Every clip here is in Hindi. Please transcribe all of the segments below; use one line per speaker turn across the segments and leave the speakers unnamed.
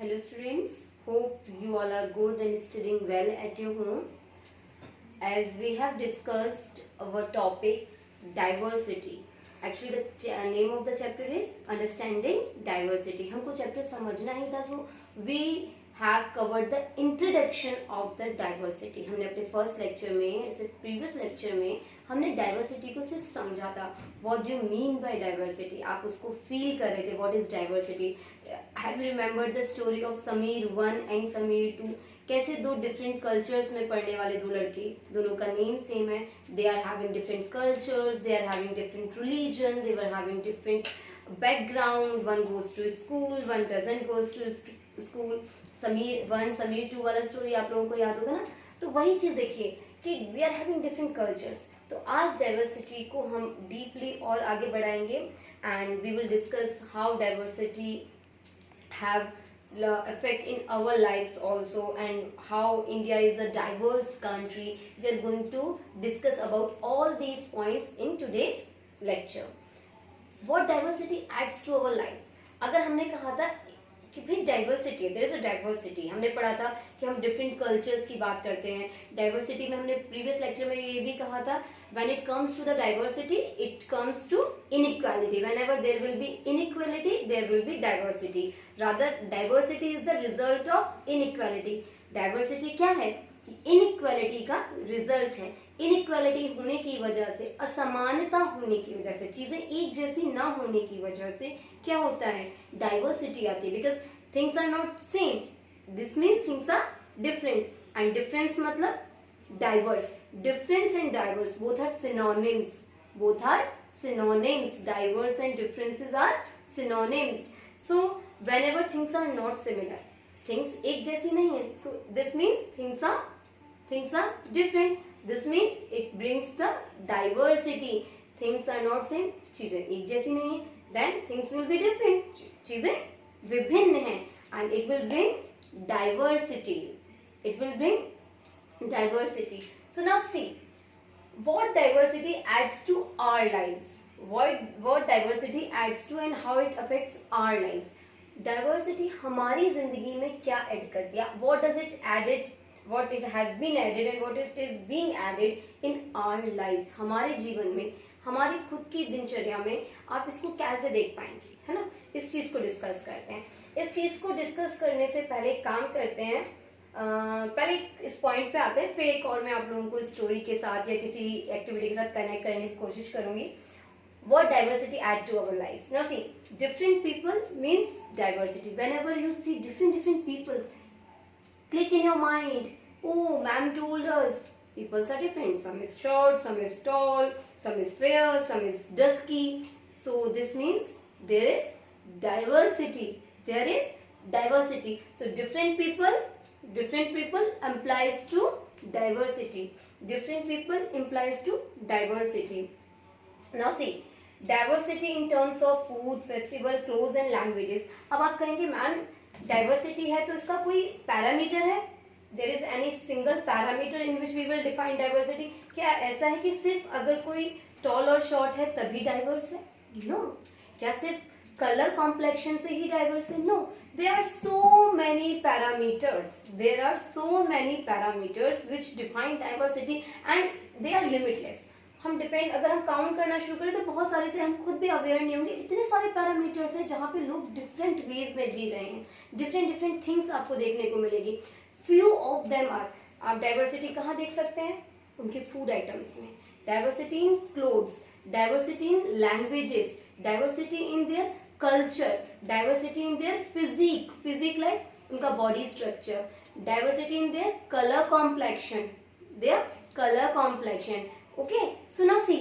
Hello students, hope you all are good and studying well at your home. As we have discussed our topic diversity. Actually the name of the chapter is Understanding Diversity. हमको chapter समझना ही था, so we have covered the introduction of the diversity. हमने अपने first lecture में, इससे previous lecture में हमने diversity को सिर्फ समझा था. What do you mean by diversity? आप उसको feel कर रहे थे. What is diversity? Have you remembered the story of Sameer 1 and Sameer 2? कैसे दो डिफरेंट कल्चर्स में पढ़ने वाले दो लड़के, दोनों का नेम सेम है, they are having different cultures, they are having different religion, they were having different background, one goes to school, one doesn't goes to school. Sameer 1 Sameer 2 वाला स्टोरी आप लोगों को याद होगा ना. तो वही चीज़ देखिए कि we are having different cultures. तो आज डाइवर्सिटी को हम डीपली और आगे बढ़ाएंगे and we will discuss how diversity have effect in our lives also and how India is a diverse country. We are going to discuss about all these points in today's lecture. What diversity adds to our life? अगर हमने कहा था कि भाई डाइवर्सिटी है, देयर इज अ डाइवर्सिटी, हमने पढ़ा था कि हम डिफरेंट कल्चर्स की बात करते हैं. डाइवर्सिटी में हमने प्रीवियस लेक्चर में ये भी कहा था, when it comes to the diversity it comes to inequality. Whenever there will be inequality there will be diversity. Rather diversity is the result of inequality. Diversity क्या है? इनइक्वालिटी का रिजल्ट है. इनइक्वालिटी होने की वजह से, असमानता होने की वजह से, चीजें एक जैसी ना होने की वजह से क्या होता है? डाइवर्सिटी आती है. Because things are not same, this means things are different. And difference मतलब diverse. Difference and diverse both are synonyms. Both are synonyms. Diverse and differences are synonyms. So whenever things are not similar, things एक जैसी नहीं है, so this means things are different. This means it brings the diversity. Things are not same, चीजें एक जैसी नहीं है, then things will be different. चीजें विभिन्न हैं and it will bring diversity. It will bring diversity. So now see what diversity adds to our lives. What diversity adds to and how it affects our lives. Diversity हमारी जिंदगी में क्या ऐड कर दिया? What does it added, what it has been added and what it is being added in our lives. हमारे जीवन में, हमारी खुद की दिनचर्या में आप इसको कैसे देख पाएंगे, है ना? इस चीज को डिस्कस करते हैं. इस चीज को डिस्कस करने से पहले एक काम करते हैं, पहले इस पॉइंट पे आते हैं, फिर एक और मैं आप लोगों को स्टोरी के साथ या किसी एक्टिविटी के साथ कनेक्ट करने की कोशिश करूंगी. What diversity add to our lives? Now see, different people means diversity. Whenever you see different peoples, click in your mind, oh, ma'am told us peoples are different. Some is short, some is tall, some is fair, some is dusky. So this means there is diversity. There is diversity. So different people implies to diversity. Different people implies to diversity. Now see, diversity in terms of food, festival, clothes and languages. अब आप कहेंगे मैम डाइवर्सिटी है तो इसका कोई पैरामीटर है? There is any single parameter in which we will define diversity? क्या ऐसा है कि सिर्फ अगर कोई टॉल और शॉर्ट है तभी डाइवर्स है? नो. क्या सिर्फ कलर कॉम्प्लेक्शन से ही डाइवर्स है? No. There are so many parameters. There are so many parameters which define diversity and they are limitless. हम डिपेंड, अगर हम काउंट करना शुरू करें तो बहुत सारे से हम खुद भी अवेयर नहीं होंगे. इतने सारे पैरामीटर्स हैं जहाँ पे लोग डिफरेंट वेज में जी रहे हैं. डिफरेंट थिंग्स आपको देखने को मिलेगी. Few of them are. आप डाइवर्सिटी कहाँ देख सकते हैं? उनके फूड आइटम्स में. Diversity in clothes, diversity in languages, diversity in their culture, diversity in their physique like उनका body structure, diversity in their colour complexion, okay. So now see,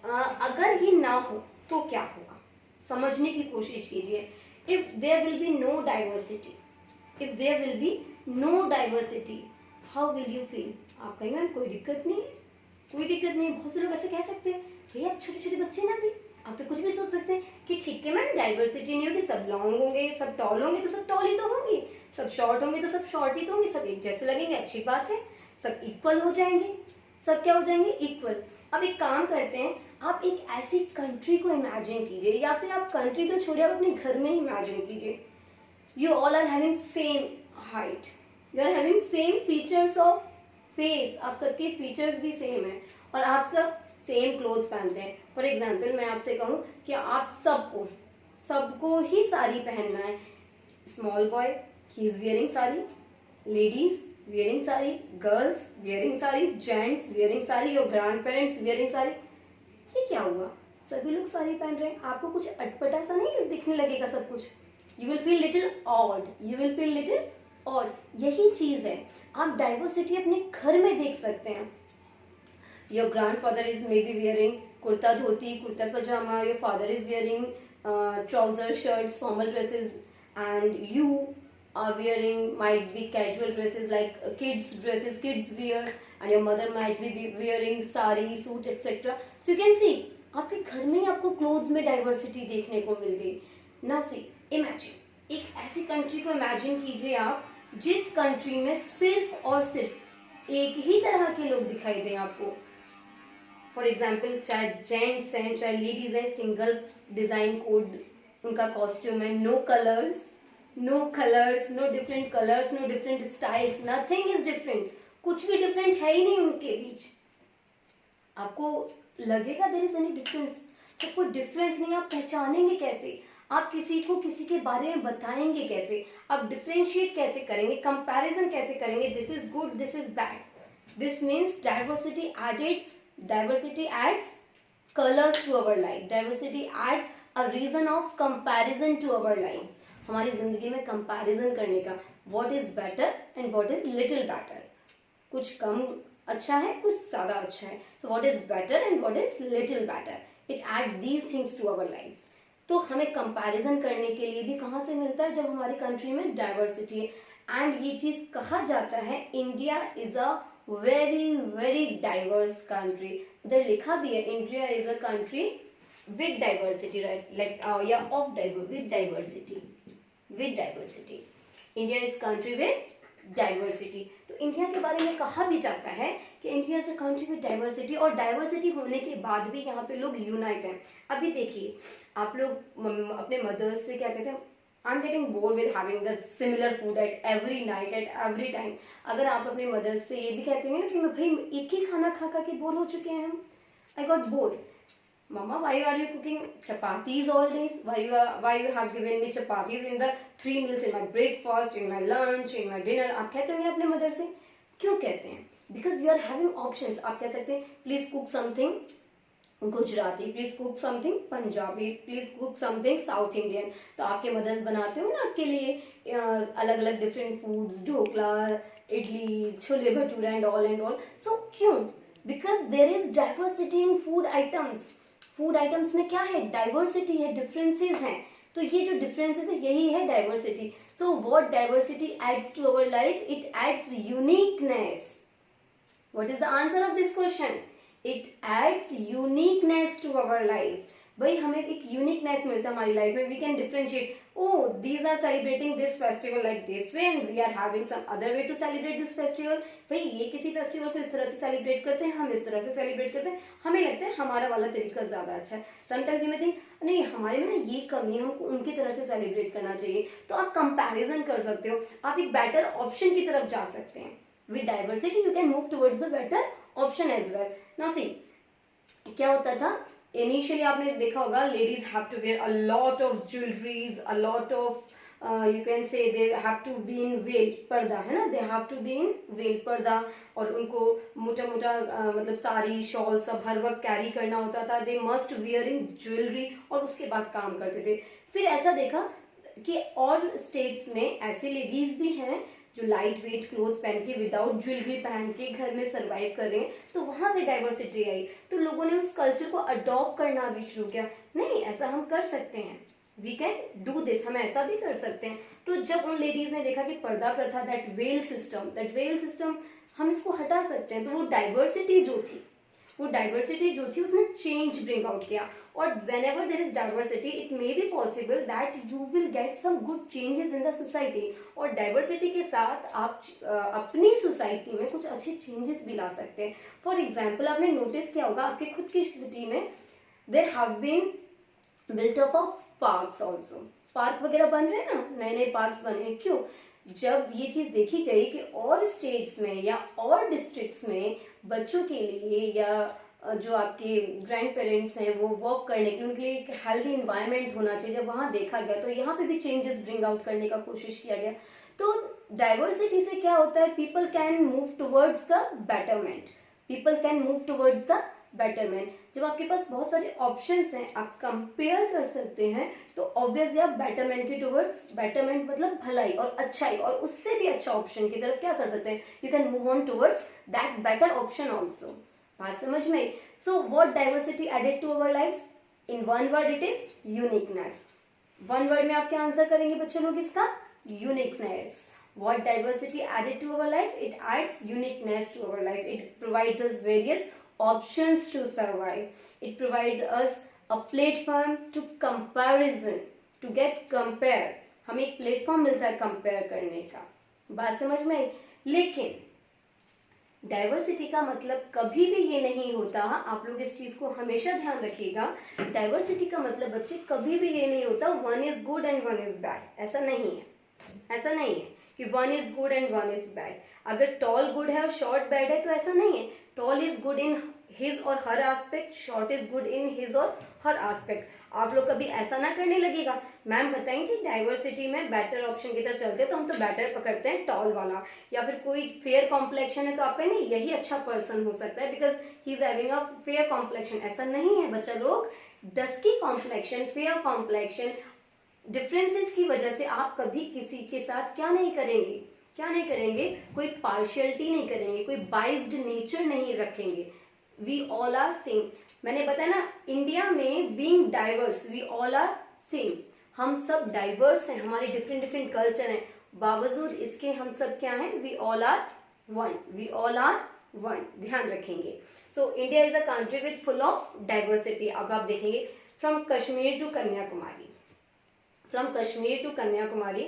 अगर ये ना हो तो क्या होगा, समझने की कोशिश कीजिए. If there will be no diversity, how will you feel? आप कहेंगे मैम कोई दिक्कत नहीं है. बहुत से लोग ऐसे कह सकते हैं, भैया आप छोटे बच्चे ना, भी आप तो कुछ भी सोच सकते हैं कि ठीक है मैम डाइवर्सिटी नहीं होगी, सब लॉन्ग होंगे, सब टॉल होंगे तो सब टॉल ही तो होंगे, सब शॉर्ट होंगे तो सब शॉर्ट ही तो होंगे, सब एक जैसे लगेंगे, अच्छी बात है, सब इक्वल हो जाएंगे. सब क्या हो जाएंगे? इक्वल. अब एक काम करते हैं, आप एक ऐसी कंट्री को इमेजिन कीजिए, या फिर आप कंट्री तो छोड़िए, आप अपने घर में इमेजिन कीजिए. You all are having same height, you are having same features of face, आप सबके features भी same है और आप सब सेम क्लोथ्स पहनते हैं. फॉर एग्जाम्पल मैं आपसे कहूँ कि आप सबको ही साड़ी पहनना है. Small boy he is wearing sari, ladies wearing sari, girls wearing sari, gents wearing sari, your grand parents wearing sari. ये क्या हुआ, सभी लोग साड़ी पहन रहे हैं, आपको कुछ अटपटा सा नहीं दिखने लगेगा सब कुछ? You will feel little odd, you will feel little odd. यही चीज है, आप डाइवर्सिटी अपने घर में देख सकते हैं. Your grandfather is maybe wearing kurta dhoti, kurta pajama. Your father is wearing trousers, shirts, formal dresses, and you are wearing might be casual dresses like kids dresses, kids wear, and your mother might be wearing sari, suit, etc. So you can see, आपके घर में ही आपको क्लोथ्स में डाइवर्सिटी देखने को मिल गई. Now see, imagine एक ऐसी कंट्री को इमेजिन कीजिए आप जिस कंट्री में सिर्फ और सिर्फ एक ही तरह के लोग दिखाई दें आपको. फॉर एग्जाम्पल चाहे जेंट्स हैं चाहे लेडीज हैं, सिंगल डिजाइन कोड उनका कॉस्ट्यूम है. No colours, no different colours, no different styles, nothing is different. कुछ भी डिफरेंट है ही नहीं उनके बीच. आपको लगेगा देयर इज एनी डिफरेंस? जब कोई डिफरेंस नहीं, आप पहचानेंगे कैसे? आप किसी को किसी के बारे में बताएंगे कैसे? आप डिफरेंशिएट कैसे करेंगे? कंपैरिजन कैसे करेंगे? This is good, this is bad. This means diversity adds colors to our life. Diversity add a reason of comparison to our lives. हमारी जिंदगी में कंपैरिजन करने का, what is better and what is little better. कुछ कम अच्छा है, कुछ ज्यादा अच्छा है. So what is better and what is little better. It add these things to our lives. तो हमें कंपैरिजन करने के लिए भी कहाँ से मिलता है? जब हमारी कंट्री में डाइवर्सिटी है. एंड ये चीज कहा जाता है India is a very diverse country. उधर लिखा भी है India is a country with diversity, right? Like या of with diversity. India is country with diversity. तो इंडिया के बारे में कहा भी जाता है कि India is a country with diversity. और डाइवर्सिटी होने के बाद भी यहाँ पे लोग यूनाइट हैं. अभी देखिए, आप लोग अपने मदर्स से क्या कहते हैं? I'm getting bored with having the similar food at every night, at every time. अगर आप अपने मदर से ये भी कहते हैं ना कि मैं भाई एक ही खाना खा के बोर हो चुके हैं हम, I got bored. Mama, why are you cooking chapatis all days? Why you have given me chapatis in the 3 meals, in my breakfast, in my lunch, in my dinner? आप कहते होंगे अपने मदर से. क्यों कहते हैं? Because you are having options. आप कह सकते हैं please cook something Gujarati, please cook something Punjabi, please cook something south Indian. तो आपके मदर्स बनाते हो ना आपके लिए अलग अलग different foods, dhokla, idli, chole bhatura and all. So क्यों? Because there is diversity in food items. Food items में क्या है? डाइवर्सिटी है, डिफरेंसेस हैं. तो ये जो डिफरेंसेस है यही है diversity. So what diversity adds to our life? It adds uniqueness. What is the answer of this question? It adds uniqueness to our life. भाई हमें एक यूनिकनेस मिलता है हमारी लाइफ में. We can differentiate. Oh, these are celebrating this festival like this way and we are having some other way to celebrate this festival. भाई ये किसी फेस्टिवल को इस तरह से सेलिब्रेट करते हैं, हम इस तरह से सेलिब्रेट करते हैं. हमें लगता है हमारा वाला तरीका ज्यादा अच्छा है. समटाइम्स यू मे थिंक नहीं हमारे में ना ये कमी है, हमको उनकी तरह से सेलिब्रेट करना चाहिए. तो आप कंपैरिजन कर सकते हो, आप एक बेटर ऑप्शन की तरफ जा सकते हैं. With diversity you can move towards the better option as well. Now see, क्या होता था इनिशियली आपने देखा होगा ladies have to wear a lot of jewelleries, a lot of you can say they have to be in veil purdah, है ना? They have to be in veil purdah. और उनको मोटा मोटा मतलब साड़ी शॉल सब हर वक्त कैरी करना होता था. They must wear in jewellery और उसके बाद काम करते थे. फिर ऐसा देखा कि और स्टेट्स में ऐसी लेडीज भी हैं जो लाइट वेट क्लोथ पहन के विदाउट ज्वेलरी पहन के घर में सरवाइव कर रहे हैं. तो वहां से डाइवर्सिटी आई. तो लोगों ने उस कल्चर को अडॉप्ट करना भी शुरू किया. नहीं ऐसा हम कर सकते हैं, वी कैन डू दिस, हम ऐसा भी कर सकते हैं. तो जब उन लेडीज ने देखा कि पर्दा प्रथा, दैट वेल सिस्टम हम इसको हटा सकते हैं, तो वो डाइवर्सिटी जो थी उसने चेंज ब्रिंग आउट किया. और whenever there is diversity it may be possible that you will get some good changes in the society. और डाइवर्सिटी के साथ आप अपनी सोसाइटी में कुछ अच्छे चेंजेस भी ला सकते हैं. फॉर एग्जाम्पल आपने नोटिस किया होगा आपके खुद की सिटी में there have been built up of parks also. Park वगैरह बन रहे हैं ना, नए नए पार्क्स बने हैं, क्यों? जब ये चीज देखी गई कि और स्टेट्स में या और डिस्ट्रिक्ट्स में बच्चों के लिए या जो आपके ग्रैंड पेरेंट्स हैं वो वॉक करने के लिए उनके लिए एक हेल्थी इन्वायरमेंट होना चाहिए, जब वहाँ देखा गया तो यहाँ पे भी चेंजेस ब्रिंग आउट करने का कोशिश किया गया। तो डाइवर्सिटी से क्या होता है, people can move towards the betterment, people can move towards the betterment. जब आपके पास बहुत सारे ऑप्शंस हैं, आप कंपेयर कर सकते हैं, तो ऑब्वियसली आप बेटरमेंट के टुवर्ड्स, बेटरमेंट मतलब भलाई और अच्छाई और उससे भी अच्छा ऑप्शन की तरफ क्या कर सकते हैं, you can move on towards that better option also. बात समझ में? So what diversity added to our lives? In one word it is uniqueness. One word में आप क्या आंसर करेंगे बच्चे लोग इसका? Uniqueness. What diversity added to our life? It adds uniqueness to our life. It provides us various options to survive. It provides us a platform to comparison, to get compare. हमें एक प्लेटफॉर्म मिलता है कंपेयर करने का। बात समझ में? लेकिन डाइवर्सिटी का मतलब कभी भी ये नहीं होता, आप लोग इस चीज को हमेशा ध्यान रखिएगा, डाइवर्सिटी का मतलब बच्चे कभी भी ये नहीं होता one is good and one is bad. ऐसा नहीं है, ऐसा नहीं है कि one is good and one is bad. अगर टॉल गुड है और शॉर्ट बैड है तो ऐसा नहीं है। Tall is good in his और her aspect, short is good in his और हर एस्पेक्ट। आप लोग कभी ऐसा ना करने लगेगा, मैम बताई थी डाइवर्सिटी में बेटर ऑप्शन की तरफ चलते हैं तो हम तो बेटर पकड़ते हैं टॉल वाला, या फिर कोई फेयर कॉम्प्लेक्शन है तो आप कहेंगे यही अच्छा पर्सन हो सकता है because he is having a fair complexion. ऐसा नहीं है बच्चा लोग, dusky complexion, fair complexion, differences की वजह से आप कभी किसी के साथ क्या नहीं करेंगे, क्या नहीं करेंगे, कोई पार्शियलिटी नहीं करेंगे, कोई बाइज्ड नेचर नहीं रखेंगे। We all are same. मैंने बताया ना, इंडिया में being diverse we all are same, हम सब डाइवर्स हैं, हमारे डिफरेंट डिफरेंट कल्चर हैं, बावजूद इसके हम सब क्या हैं, we all are one, we all are one. ध्यान रखेंगे। So India is a country with full of diversity. अब आप देखेंगे from Kashmir to Kanyakumari, from Kashmir to Kanyakumari,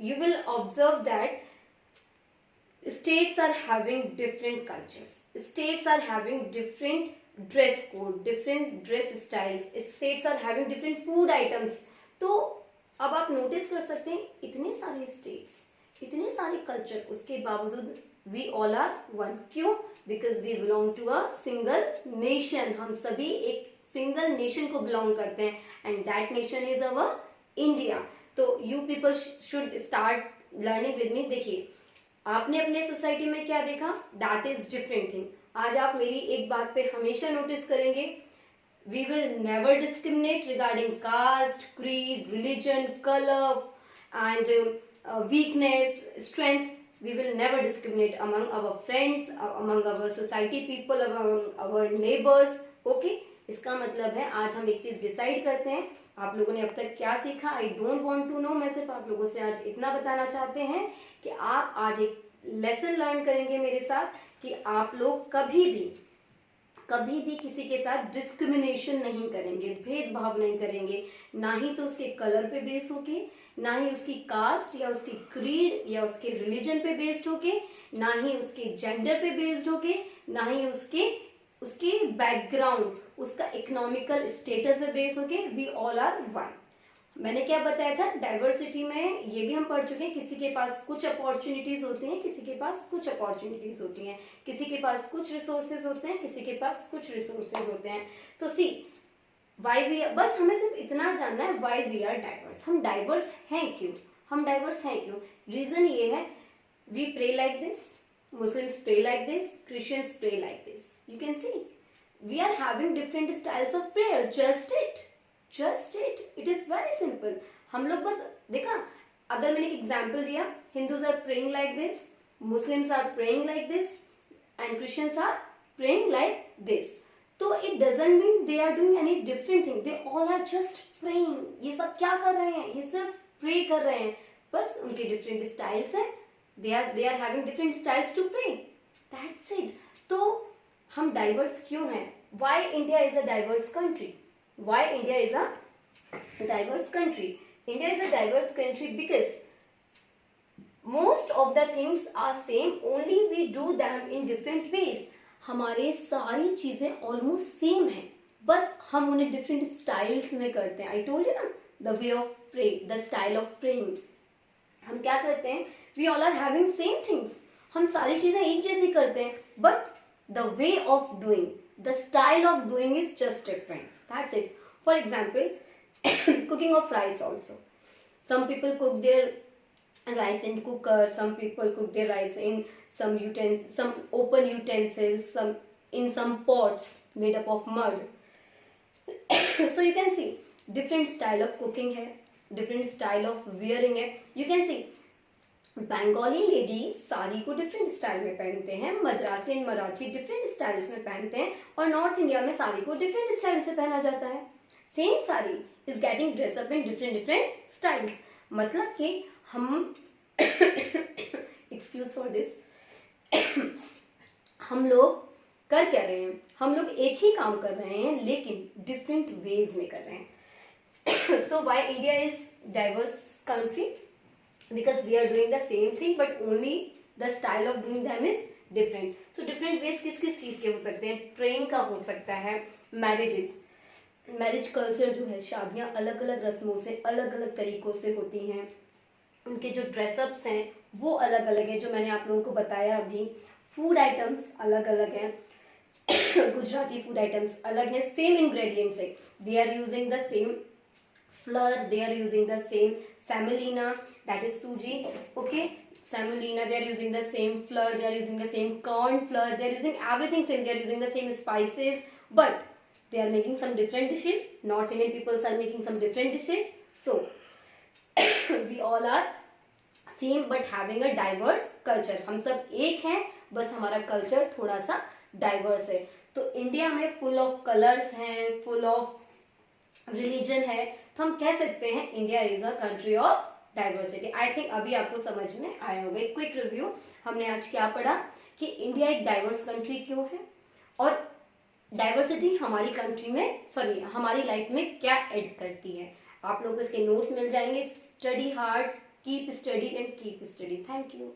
you will observe that states are having different cultures, states are having different dress code, different dress styles, states are having different food items। तो अब आप नोटिस कर सकते हैं इतने सारे states, इतने सारे कल्चर, उसके बावजूद we all are one। क्यों? Because we belong to a single nation। हम सभी एक सिंगल नेशन को बिलोंग करते हैं and that nation is our India. तो you people should start learning with me. देखिए आपने अपने सोसाइटी में क्या देखा, दैट इज डिफरेंट थिंग। आज आप मेरी एक बात पे हमेशा नोटिस करेंगे, we will never discriminate regarding caste, creed, religion, colour and weakness, strength. We will never discriminate among our friends, among our society people, among our neighbours. Okay, इसका मतलब है आज हम एक चीज डिसाइड करते हैं। आप लोगों ने अब तक क्या सीखा, I don't want to know. मैं सिर्फ आप लोगों से आज इतना बताना चाहते हैं कि आप आज एक लेसन लर्न करेंगे मेरे साथ कि आप लोग कभी भी किसी के साथ डिस्क्रिमिनेशन नहीं करेंगे, भेदभाव नहीं करेंगे, ना ही तो उसके कलर पे बेस होके, ना ही उसकी कास्ट या उसकी क्रीड या उसके रिलीजन पे बेस्ड होके, ना ही उसके जेंडर पे बेस्ड होके, ना ही उसके बैकग्राउंड, उसका इकोनॉमिकल स्टेटस पे बेस होके। We all are one. मैंने क्या बताया था, डाइवर्सिटी में ये भी हम पढ़ चुके हैं, किसी के पास कुछ अपॉर्चुनिटीज होती हैं, किसी के पास कुछ अपॉर्चुनिटीज होती हैं, किसी के पास कुछ रिसोर्सेज होते हैं, किसी के पास कुछ रिसोर्सेज होते हैं। तो सी वाई वी, बस हमें सिर्फ इतना जानना है वाई वी आर डाइवर्स। हम डाइवर्स हैं क्यों, हम डाइवर्स हैं क्यों? रीजन ये है, we pray like this, Muslims pray like this, Christians pray like this. You can see we are having different styles of prayer. Just it. It is very simple. हम लोग बस देखा, अगर मैंने एक एग्जाम्पल दिया, Hindus are praying like this, Muslims are praying like this, and Christians are praying like this. तो it doesn't mean they are doing any different thing. They all are just praying. ये सब क्या कर रहे हैं, ये सिर्फ प्रे कर रहे हैं, बस उनके डिफरेंट स्टाइल्स हैं। They are having different styles to pray. That's it. तो हम डाइवर्स क्यों हैं? Why India is a diverse country? Why India is a diverse country? India is a diverse country because most of the things are same, only we do them in different ways. हमारे सारी चीजें ऑलमोस्ट सेम हैं, बस हम उन्हें डिफरेंट स्टाइल्स में करते हैं। I told you ना, the way of pray, the style of praying. हम क्या करते हैं, we all are having same things, हम सारी चीजें एक जैसी करते हैं, but the way of doing, the style of doing is just different, that's it. For example, cooking of rice also, some people cook their rice in cooker, some people cook their rice in some open utensils, some in some pots made up of mud. So you can see different style of cooking है, different style of wearing है। You can see Bengali ladies sari को डिफरेंट स्टाइल में पहनते हैं, Madrasi and Marathi different styles में पहनते हैं, और नॉर्थ इंडिया में साड़ी को डिफरेंट स्टाइल से पहना जाता है। Same sari is getting dress up in different different styles. मतलब कि हम एक्सक्यूज फॉर दिस, हम लोग कर क्या रहे हैं, हम लोग एक ही काम कर रहे हैं लेकिन डिफरेंट वेज में कर रहे हैं। So why India is diverse country, because we are doing the same thing but only the style of doing them is different. So different ways किस किस चीज के हो सकते हैं, प्रेइंग का हो सकता है, मैरिजेस, मैरिज कल्चर जो है, शादियां अलग अलग रस्मों से अलग अलग तरीकों से होती हैं, उनके जो ड्रेसअप्स हैं वो अलग अलग है, जो मैंने आप लोगों को बताया अभी। फूड आइटम्स अलग अलग हैं, गुजराती फूड आइटम्स अलग हैं, सेम इंग्रेडिएंट्स है, they are using the same flour, they are using the same semolina, that is suji, okay, semolina, they are using the same flour, they are using the same corn flour, they are using everything same, they are using the same spices, but they are making some different dishes. North Indian people are making some different dishes, so we all are same but having a diverse culture. हम सब एक हैं, बस हमारा कल्चर थोड़ा सा डाइवर्स है। तो इंडिया में फुल ऑफ कलर्स हैं, फुल ऑफ रिलीजन है, तो हम कह सकते हैं India is a country of diversity. I think अभी आपको समझ में आया होगा। एक क्विक रिव्यू, हमने आज क्या पढ़ा कि इंडिया एक डाइवर्स कंट्री क्यों है, और डाइवर्सिटी हमारी कंट्री में, सॉरी हमारी लाइफ में क्या ऐड करती है। आप लोगों को इसके नोट्स मिल जाएंगे। Study hard, keep study and keep study. Thank you.